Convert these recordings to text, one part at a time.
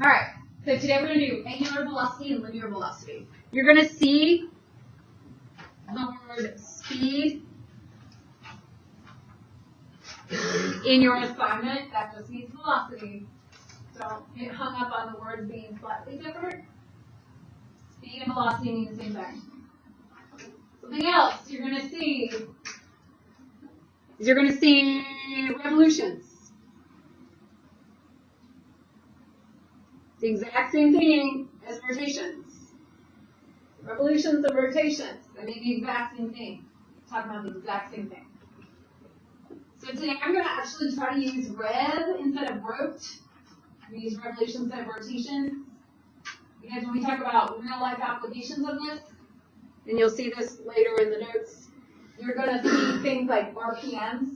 All right, so today we're going to do angular velocity and linear velocity. You're going to see the word speed in your assignment. That just means velocity. Don't get hung up on the words being slightly different. Speed and velocity mean the same thing. Something else you're going to see is you're going to see revolutions. The exact same thing as rotations. Revolutions and rotations, they mean the exact same thing. We're talking about the exact same thing. So today I'm going to actually try to use rev instead of rot. We use revolutions instead of rotations. Because when we talk about real life applications of this, and you'll see this later in the notes, you're going to see things like RPMs.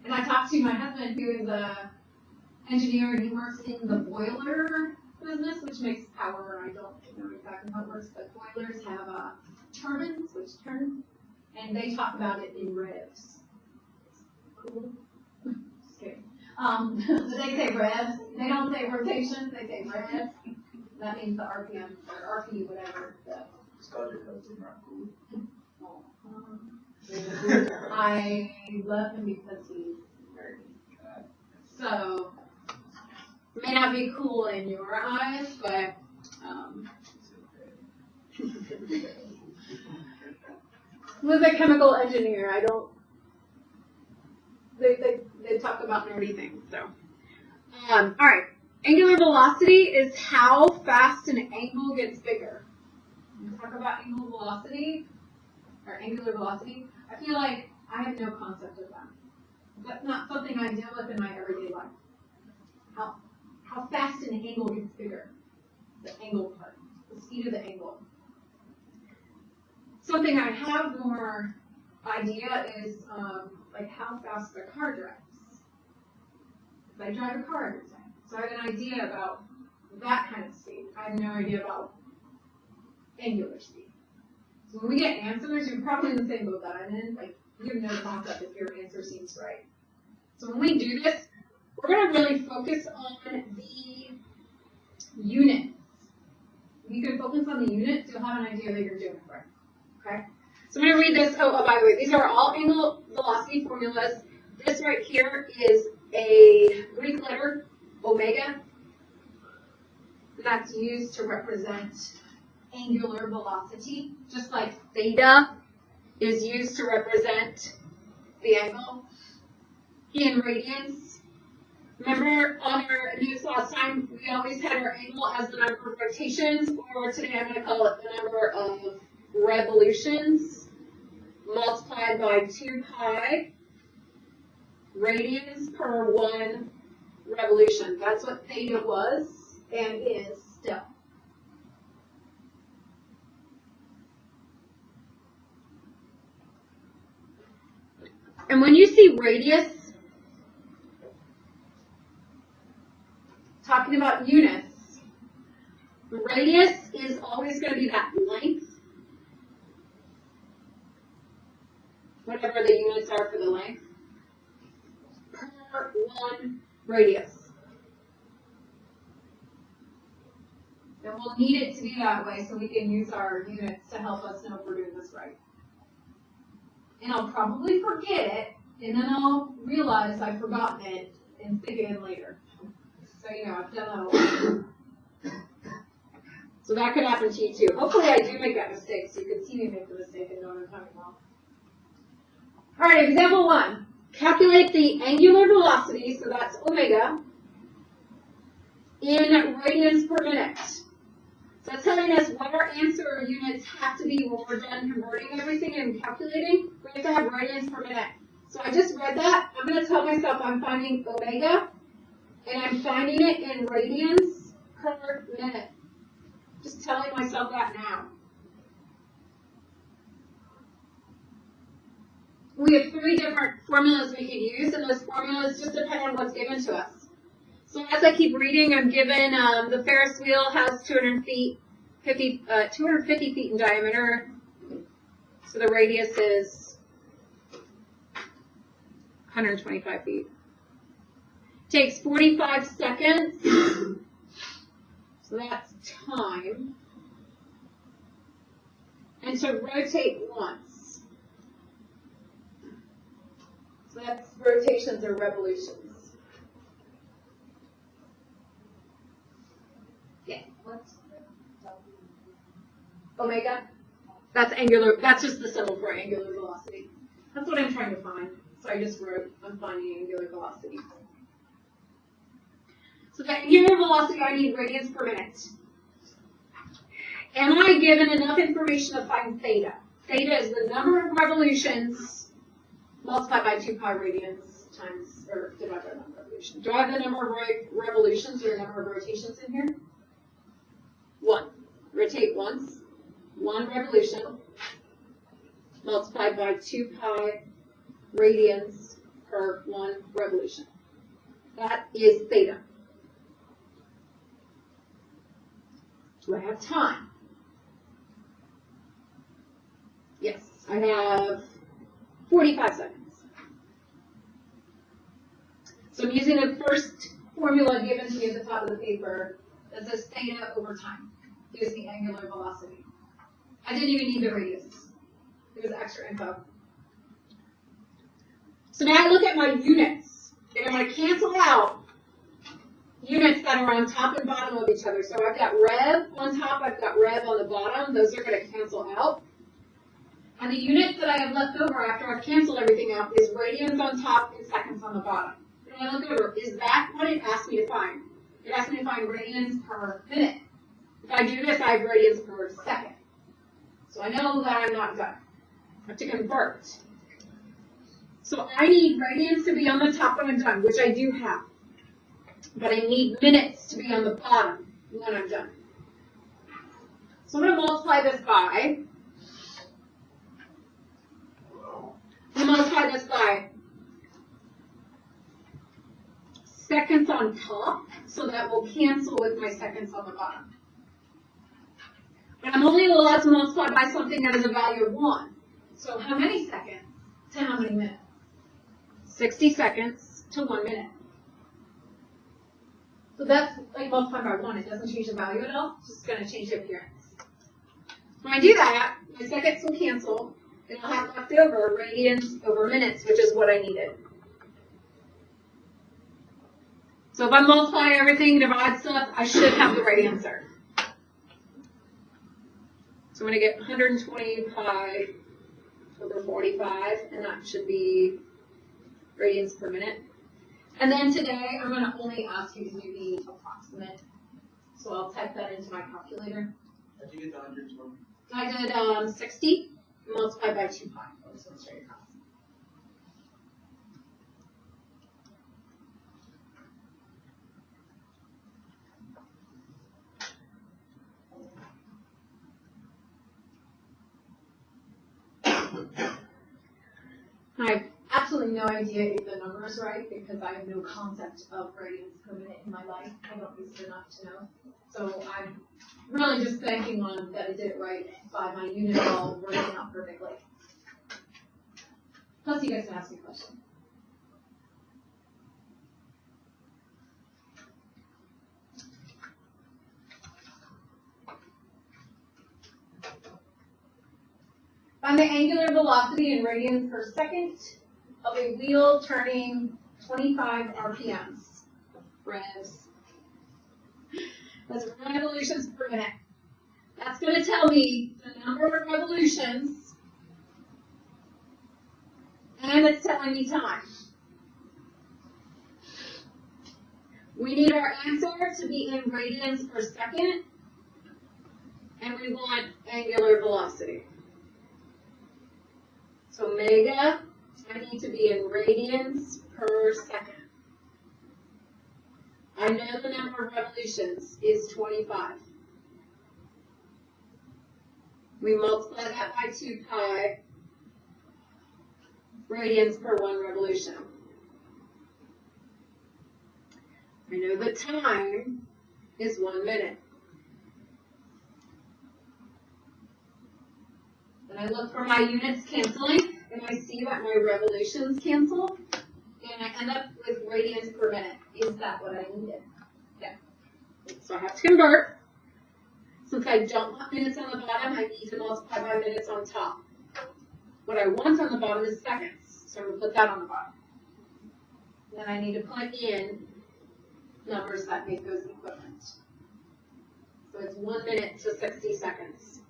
And I talked to my husband, who is a engineer, and he works in the boiler business, which makes power. I don't know exactly how it works, but boilers have turbines, which turn, and they talk about it in revs. Cool. Just kidding. They say revs. They don't say rotations. They say revs. That means the RPM or RP, whatever. I love him because he's nerdy. So. It may not be cool in your eyes, but with a chemical engineer, I don't. They talk about nerdy things. So, all right. Angular velocity is how fast an angle gets bigger. When we talk about angular velocity or angular velocity, I feel like I have no concept of that. That's not something I deal with in my everyday life. How fast an angle gets bigger. The angle part. The speed of the angle. Something I have more idea is like how fast the car drives. If I drive a car every day. So I have an idea about that kind of speed. I have no idea about angular speed. So when we get answers, you're probably in the same boat that I'm in. Like, you have no concept if your answer seems right. So when we do this, we're going to really focus on the units. If you can focus on the units, you'll have an idea that you're doing it right. Okay? So I'm going to read this. Oh, by the way, these are all angle velocity formulas. This right here is a Greek letter, omega. That's used to represent angular velocity, just like theta is used to represent the angle. In radians. Remember on our notes last time, we always had our angle as the number of rotations, or today I'm going to call it the number of revolutions multiplied by 2 pi radians per 1 revolution. That's what theta was and is still. And when you see radius, talking about units, radius is always going to be that length, whatever the units are for the length, per 1 radius. And we'll need it to be that way so we can use our units to help us know if we're doing this right. And I'll probably forget it, and then I'll realize I've forgotten it and stick it in later. So, you know, I've done that a lot. So that could happen to you too. Hopefully I do make that mistake so you can see me make the mistake and know what I'm talking about. All right, example 1. Calculate the angular velocity, so that's omega, in radians per minute. So that's telling us what our answer units have to be when we're done converting everything and calculating. We have to have radians per minute. So I just read that. I'm going to tell myself I'm finding omega. And I'm finding it in radians per minute. Just telling myself that now. We have 3 different formulas we can use, and those formulas just depend on what's given to us. So as I keep reading, I'm given the Ferris wheel has 250 feet in diameter. So the radius is 125 feet. Takes 45 seconds. So that's time. And to rotate once. So that's rotations or revolutions. Yeah. What's omega? That's angular. That's just the symbol for angular velocity. That's what I'm trying to find. So I just wrote, I'm finding angular velocity. So the angular velocity, I need radians per minute. Am I given enough information to find theta? Theta is the number of revolutions multiplied by 2 pi radians times, or divided by the number of revolutions. Do I have the number of revolutions or number of rotations in here? 1. Rotate once. 1 revolution multiplied by 2 pi radians per 1 revolution. That is theta. Do I have time? Yes, I have 45 seconds. So I'm using the first formula given to me at the top of the paper that says theta over time. Gives me angular velocity. I didn't even need the radius. It was extra info. So now I look at my units, and I'm going to cancel out units that are on top and bottom of each other. So I've got rev on top, I've got rev on the bottom. Those are going to cancel out. And the units that I have left over after I've canceled everything out is radians on top and seconds on the bottom. And I look over, is that what it asked me to find? It asked me to find radians per minute. If I do this, I have radians per second. So I know that I'm not done. I have to convert. So I need radians to be on the top when I'm done, which I do have. But I need minutes to be on the bottom when I'm done. So I'm going to multiply this by, seconds on top, so that will cancel with my seconds on the bottom. But I'm only allowed to multiply by something that is a value of 1. So how many seconds to how many minutes? 60 seconds to 1 minute. So that's like multiplied by 1. It doesn't change the value at all. It's just going to change the appearance. When I do that, my seconds will cancel, and I'll have left over radians over minutes, which is what I needed. So if I multiply everything, divide stuff, I should have the right answer. So I'm going to get 120 pi over 45, and that should be radians per minute. And then today, I'm going to only ask you to do the approximate. So I'll type that into my calculator. How'd you get the 120? I did 60 multiplied by 2 pi. I'll just go straight across. I have absolutely no idea if the number is right because I have no concept of radians per minute in my life. I don't use it enough to know. So I'm really just banking on that I did it right by my unit all working out perfectly. Plus, you guys can ask me a question. Find the angular velocity in radians per second of a wheel turning 25 RPMs. Revs. That's revolutions per minute. That's going to tell me the number of revolutions, and it's telling me time. We need our answer to be in radians per second, and we want angular velocity. So omega, I need to be in radians per second. I know the number of revolutions is 25. We multiply that by 2 pi radians per 1 revolution. I know the time is 1 minute. And I look for my units canceling, and I see that my revolutions cancel, and I end up with radians per minute. Is that what I needed? Yeah. So I have to convert. Since I don't want minutes on the bottom, I need to multiply by minutes on top. What I want on the bottom is seconds, so I'm going to put that on the bottom. Then I need to put in numbers that make those equivalent. So it's 1 minute to 60 seconds.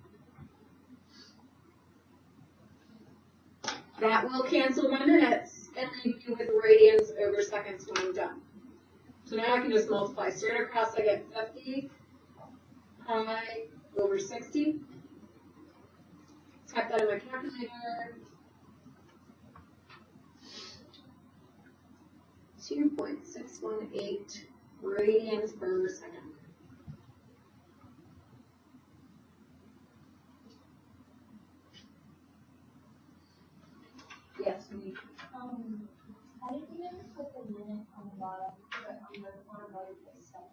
That will cancel my minutes and leave you with radians over seconds when I'm done. So now I can just multiply straight across. I get 50 pi over 60. Type that in my calculator. 2.618 radians per second. Yes, we. I didn't even put the minute on the bottom, but on the right the second.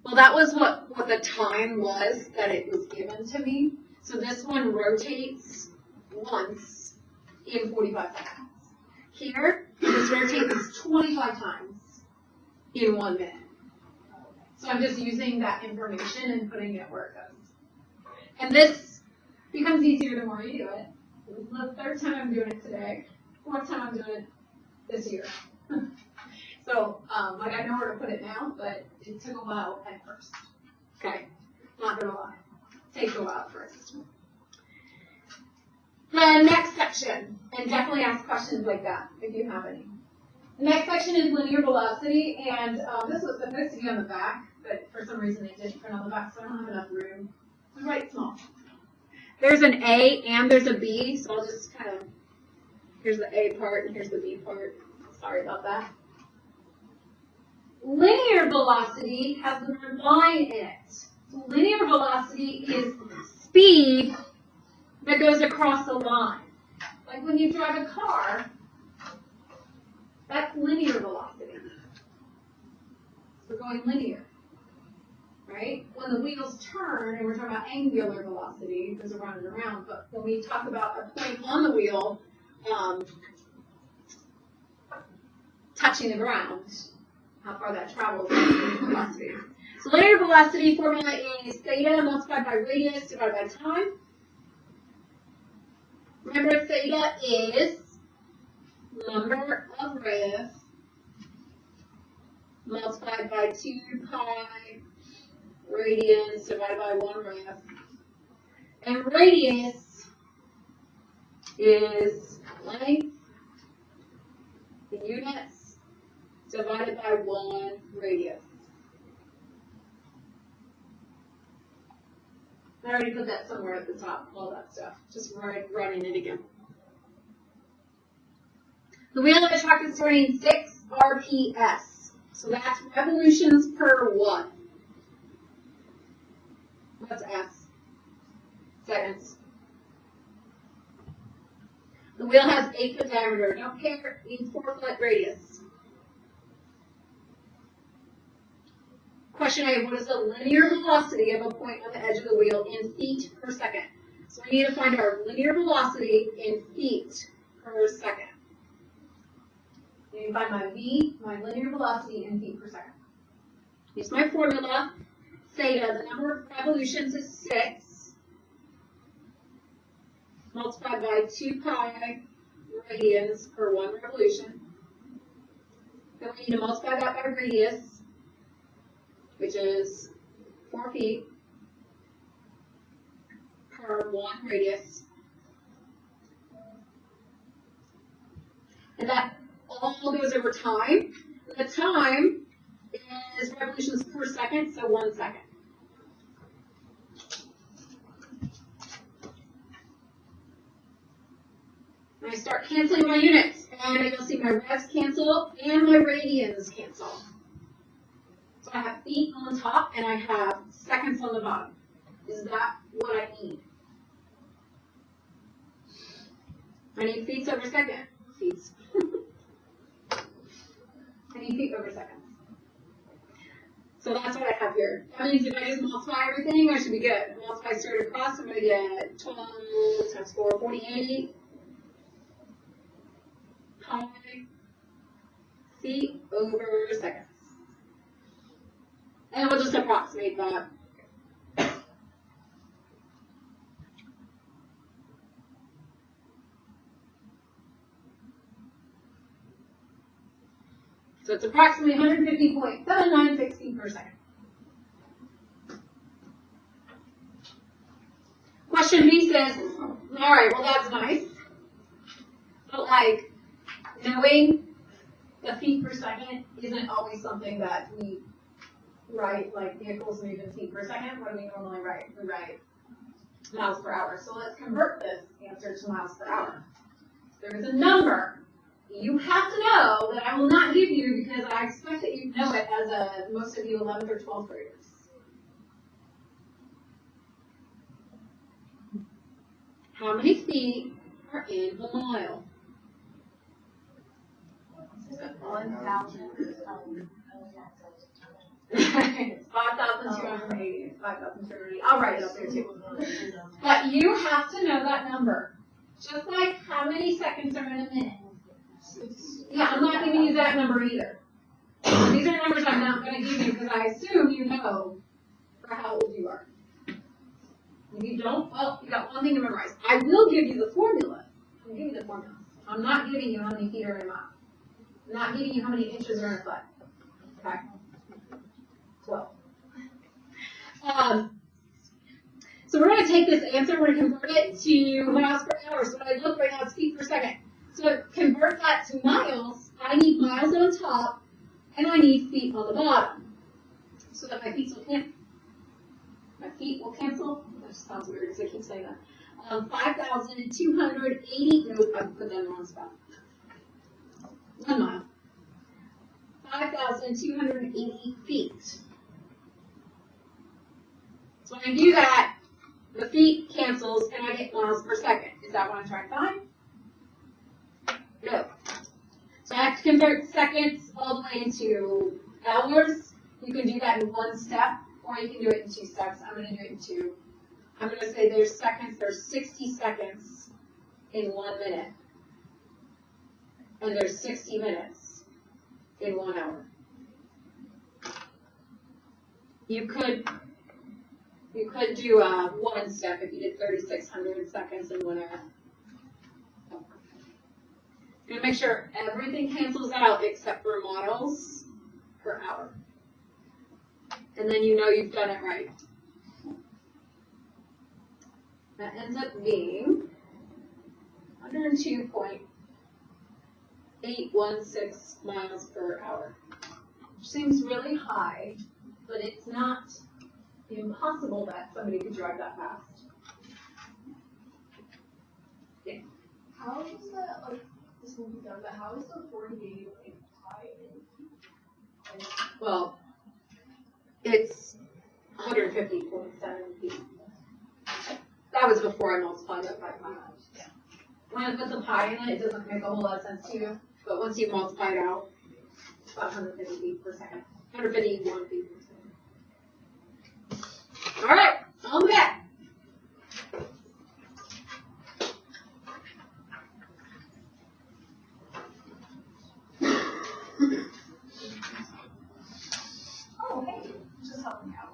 Well, that was what the time was that it was given to me. So this one rotates once in 45 seconds. Here, this rotates 25 times in 1 minute. So I'm just using that information and putting it where it goes. And this becomes easier the more you do it. This is the 3rd time I'm doing it today. 4th time I'm doing it this year. So, like I know where to put it now, but it took a while at first. Okay, not gonna lie. It takes a while at first. The next section, and definitely ask questions like that if you have any. The next section is linear velocity, and this was supposed to be on the back, but for some reason it didn't print on the back, so I don't have enough room to write small. There's an A and there's a B, so I'll just kind of, here's the A part and here's the B part. Sorry about that. Linear velocity has the word line in it. So linear velocity is speed that goes across a line. Like when you drive a car, that's linear velocity. We're going linear, right? When the wheels turn, and we're talking about angular velocity, it goes around and around, but when we talk about a point on the wheel touching the ground, how far that travels is linear velocity. So linear velocity formula is theta multiplied by radius divided by time. Remember, theta is number of revs multiplied by 2 pi radians divided by 1 rev. And radius is length in units divided by 1 radius. I already put that somewhere at the top, all that stuff. Just running it again. The wheel of a truck is turning 6 RPS. So that's revolutions per what? What's S? Seconds. The wheel has 8 foot diameter. Don't care, it means 4 foot radius. Question A, what is the linear velocity of a point on the edge of the wheel in feet per second? So we need to find our linear velocity in feet per second. I need to find my V, my linear velocity in feet per second. Use my formula. Theta, the number of revolutions is 6, multiplied by 2 pi radians per 1 revolution. Then we need to multiply that by radius, which is 4 feet per 1 radius. And that all goes over time. The time is revolutions per second, so 1 second. And I start canceling my units, and you'll see my revs cancel and my radians cancel. So I have feet on the top, and I have seconds on the bottom. Is that what I need? I need feet over second. Feet. I need feet over seconds. So that's what I have here. That means if I just multiply everything, I should be good. Multiply straight across, I'm going to get 12 times 4, 48 pi feet over seconds. And we'll just approximate that. So it's approximately 150.79 feet per second. Question B says, all right, well that's nice, but like knowing the feet per second isn't always something that we write, like vehicles move in feet per second. What do we normally write? We write miles per hour. So let's convert this answer to miles per hour. There is a number you have to know that I will not give you because I expect that you know it as most of you 11th or 12th graders. How many feet are in a mile? 1,000. It's 5,280. It's 5,280. I'll write it up there too. But you have to know that number. Just like how many seconds are in a minute. Yeah, I'm not giving you that number either. These are numbers I'm not going to give you because I assume you know for how old you are. If you don't, well, you got one thing to memorize. I will give you the formula. I'll give you the formula. I'm not giving you how many feet are in a mile. I'm not giving you how many inches are in a foot. Okay? 12. So we're going to take this answer, we're going to convert it to miles per hour. So when I look right now, it's feet per second. So to convert that to miles, I need miles on top, and I need feet on the bottom. So that my feet will cancel. That sounds weird because I keep saying that. 5,280, no, I put that in the wrong spot. 1 mile. 5,280 feet. So when I do that, the feet cancels and I get miles per second. Is that what I'm trying to find? No. So I have to convert seconds all the way into hours. You can do that in one step, or you can do it in 2 steps. I'm going to do it in 2. I'm going to say there's 60 seconds in 1 minute. And there's 60 minutes in 1 hour. You could do one step if you did 3,600 seconds in 1 hour. Gonna make sure everything cancels out except for miles per hour. And then you know you've done it right. That ends up being 102.816 miles per hour. Which seems really high, but it's not impossible that somebody could drive that fast. Yeah. How is that, like, this will be done, but how is the 48 like pi in? Well, it's 150.7 feet. That was before I multiplied that by 5. Yeah. When I put the pi in it, it doesn't make a whole lot of sense to you. But once you multiply it out, it's about 150 feet per second. 151 feet per second. All right, on back. Oh, hey, just help me out.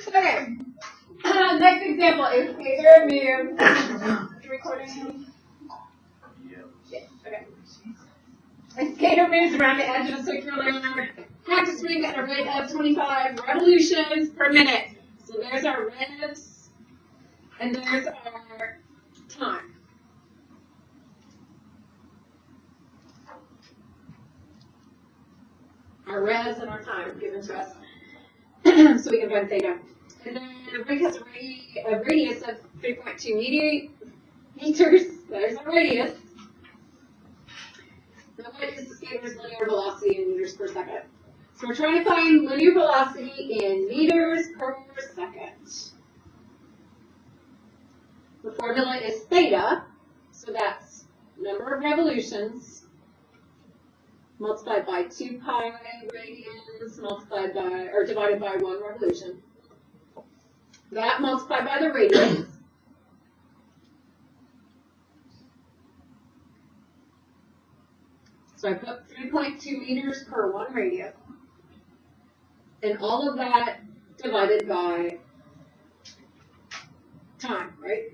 Okay. Next example is Skater moves. Recording. Yeah. Okay. A skater moves around the edge of a circular practice swing at a rate of 25 revolutions per minute. So there's our revs, and there's our time. Our revs and our time given to us. So we can find theta. And then the rig has a radius of 3.2 meters. There's our radius. Now what is the skater's linear velocity in meters per second? So we're trying to find linear velocity in meters per second. The formula is theta, so that's number of revolutions multiplied by 2 pi radians, multiplied by, or divided by 1 revolution. That multiplied by the radians. So I put 3.2 meters per 1 radius. And all of that divided by time, right?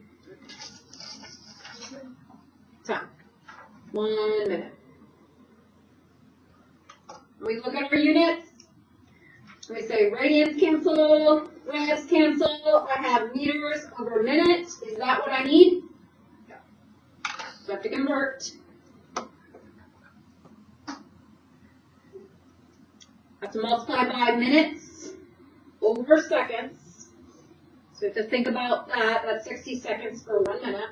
Time. 1 minute. We look at our units. We say radians cancel, revs cancel. I have meters over minute. Is that what I need? No. So I have to convert. I have to multiply by minutes over seconds. So we have to think about that. That's 60 seconds for 1 minute.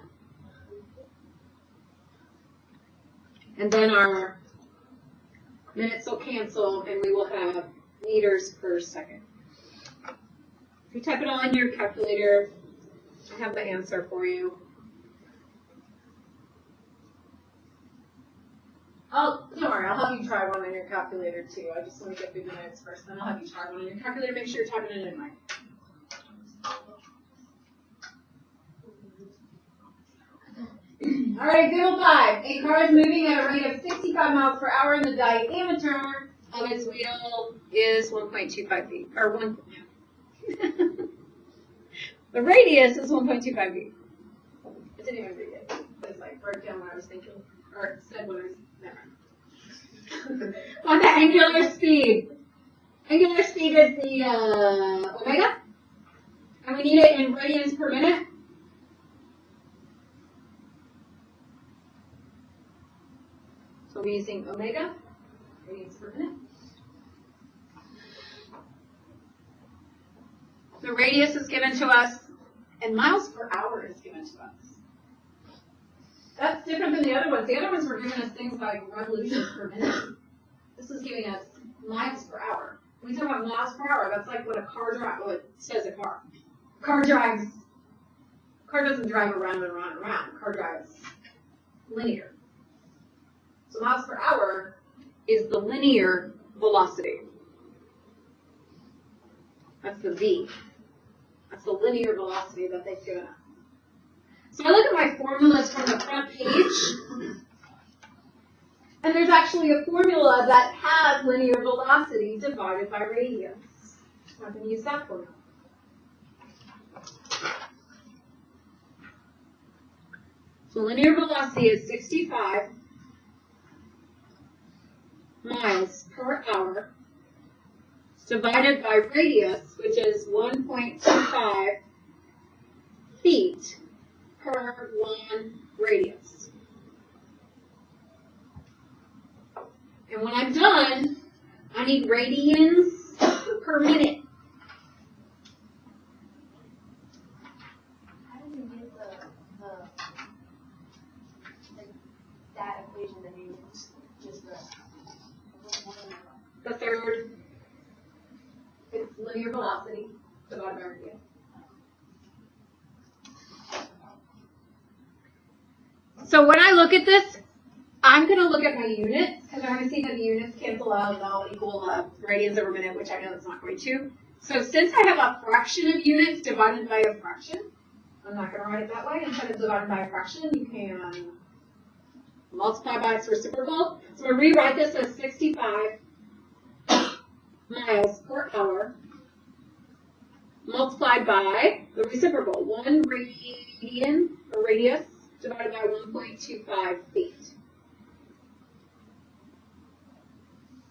And then our minutes will cancel, and we will have meters per second. If you type it all in your calculator, I have the answer for you. Don't worry, I'll have you try one on your calculator too. I just want to get through the minutes first, then I'll have you try one on your calculator. Make sure you're typing it in mine. All right, good old 5. A car is moving at a rate of 65 miles per hour, and the diameter of its wheel is 1.25 feet, or 1. The radius is 1.25 feet. I didn't even read it. It's like broke down what I was thinking, or said what I was. Never mind. On the angular speed. Angular speed is the omega, and we need it in radians per minute. So we're using omega, radians per minute. The radius is given to us, and miles per hour is given to us. That's different than the other ones. The other ones were giving us things like revolutions per minute. This is giving us miles per hour. When we talk about miles per hour, that's like what a car drives. Well, it says a car. Car doesn't drive around and around and around. Car drives linear. So miles per hour is the linear velocity. That's the V. That's the linear velocity that they've given us. So I look at my formulas from the front page, and there's actually a formula that has linear velocity divided by radius. So I can use that formula. So linear velocity is 65 miles per hour divided by radius, which is 1.25 feet per 1 radius. And when I'm done, I need radians per minute. How did you get that equation that you just The third is linear velocity divided by radius. So when I look at this, I'm going to look at my units, because I'm going to see that the units cancel out and all equal radians over minute, which I know it's not going to. So since I have a fraction of units divided by a fraction, I'm not going to write it that way. Instead of divided by a fraction, you can multiply by its reciprocal. So we rewrite this as 65 miles per hour multiplied by the reciprocal, 1 radian, or radius, divided by 1.25 feet.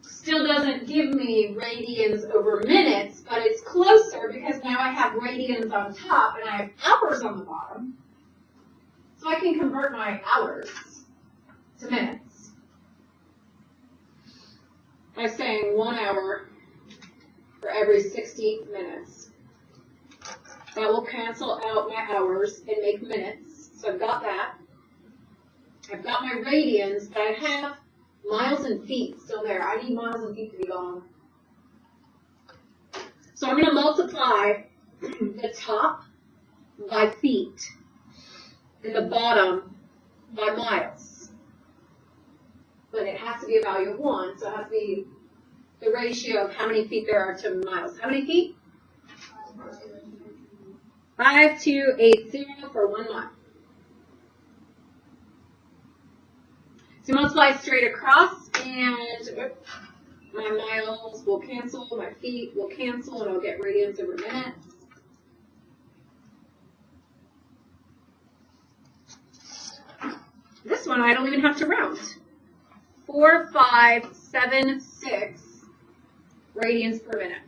Still doesn't give me radians over minutes, but it's closer because now I have radians on top and I have hours on the bottom. So I can convert my hours to minutes by saying 1 hour for every 60 minutes. That will cancel out my hours and make minutes. So I've got that. I've got my radians, but I have miles and feet still there. I need miles and feet to be gone. So I'm going to multiply the top by feet and the bottom by miles. but it has to be a value of 1, so it has to be the ratio of how many feet there are to miles. How many feet? 5280 for 1 mile. So multiply straight across, and my miles will cancel, my feet will cancel, and I'll get radians over minutes. This one I don't even have to round. 4576 radians per minute.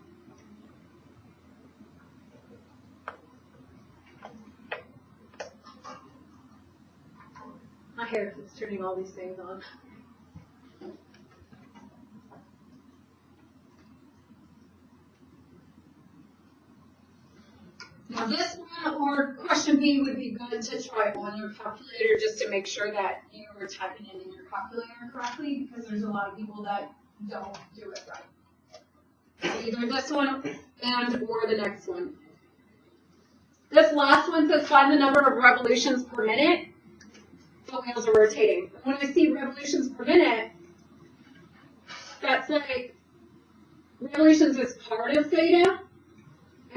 My hair keeps turning all these things on. Now this one or question B would be good to try on your calculator just to make sure that you are typing it in your calculator correctly, because there's a lot of people that don't do it right. So either this one and or the next one. This last one says find the number of revolutions per minute the wheels are rotating. When I see revolutions per minute, that's like revolutions is part of theta,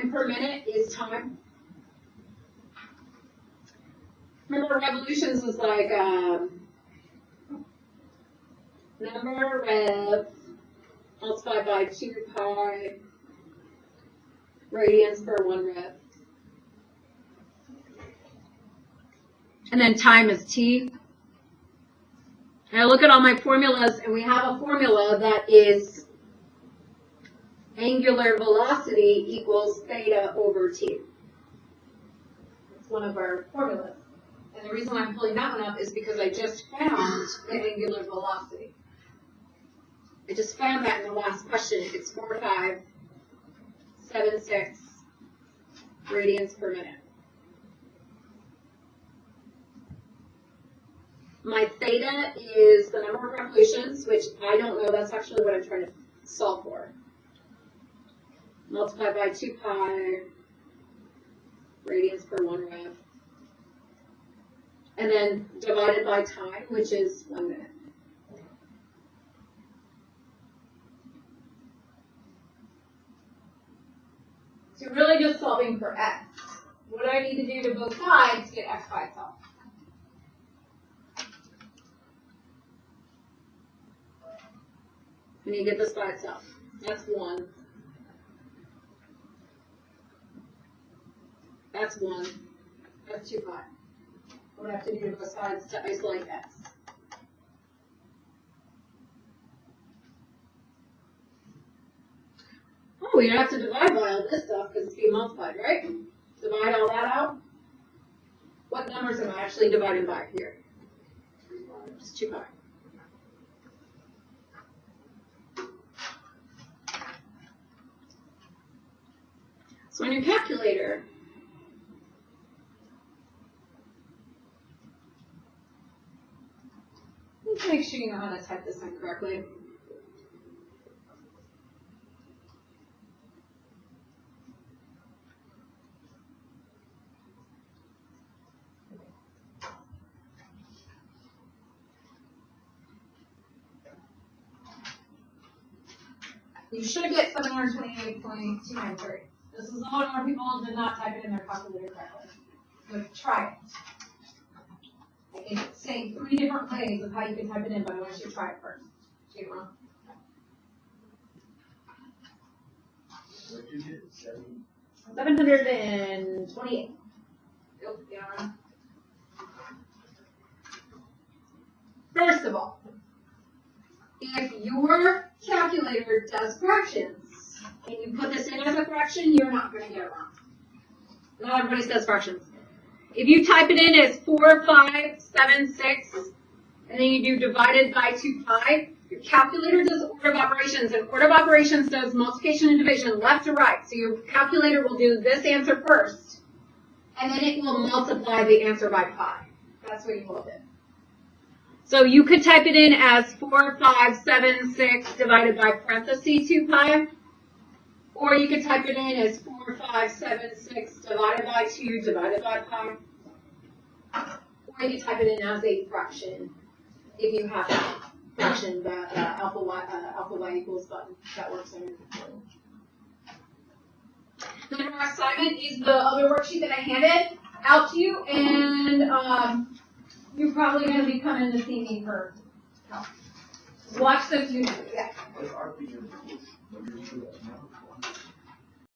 and per minute is time. Remember, revolutions was like number rev multiplied by 2 pi radians per 1 rev. And then time is t. And I look at all my formulas, and we have a formula that is angular velocity equals theta over t. It's one of our formulas. And the reason I'm pulling that one up is because I just found the angular velocity. I just found that in the last question. It's 4576 radians per minute. My theta is the number of revolutions, which I don't know. That's actually what I'm trying to solve for. Multiplied by 2 pi radians per 1 rev. And then divided by time, which is 1 minute. So you're really just solving for x. What do I need to do to both sides to get x by itself? I need to get this by itself. That's 1. That's 1. That's 2 pi. What do I have to do to both sides to isolate x? Oh, we don't have to divide by all this stuff because it's being multiplied, right? Divide all that out. What numbers am I actually dividing by here? It's 2 pi. So on your calculator, let's make sure you know how to type this in correctly. You should get 728.293. This is a lot more people did not type it in their calculator correctly. So try it. I can say 3 different ways of how you can type it in, but I want you to try it first. Get it wrong. What did you get? 728. Nope, yeah, wrong. First of all, if your calculator does fractions, and you put this in as a fraction, you're not going to get it wrong. Not everybody says fractions. If you type it in as 4576, and then you do divided by 2 pi, your calculator does order of operations, and order of operations does multiplication and division left to right. So your calculator will do this answer first, and then it will multiply the answer by pi. That's what you will do. So you could type it in as 4576 divided by parentheses 2 pi, or you could type it in as 4576 divided by 2 divided by pi, or you could type it in as a fraction if you have that. function, that alpha y equals button. That works on your computer. Then our assignment is the other worksheet that I handed out to you, and you're probably going to be coming to see me for help. Watch those YouTube. Yeah. What are the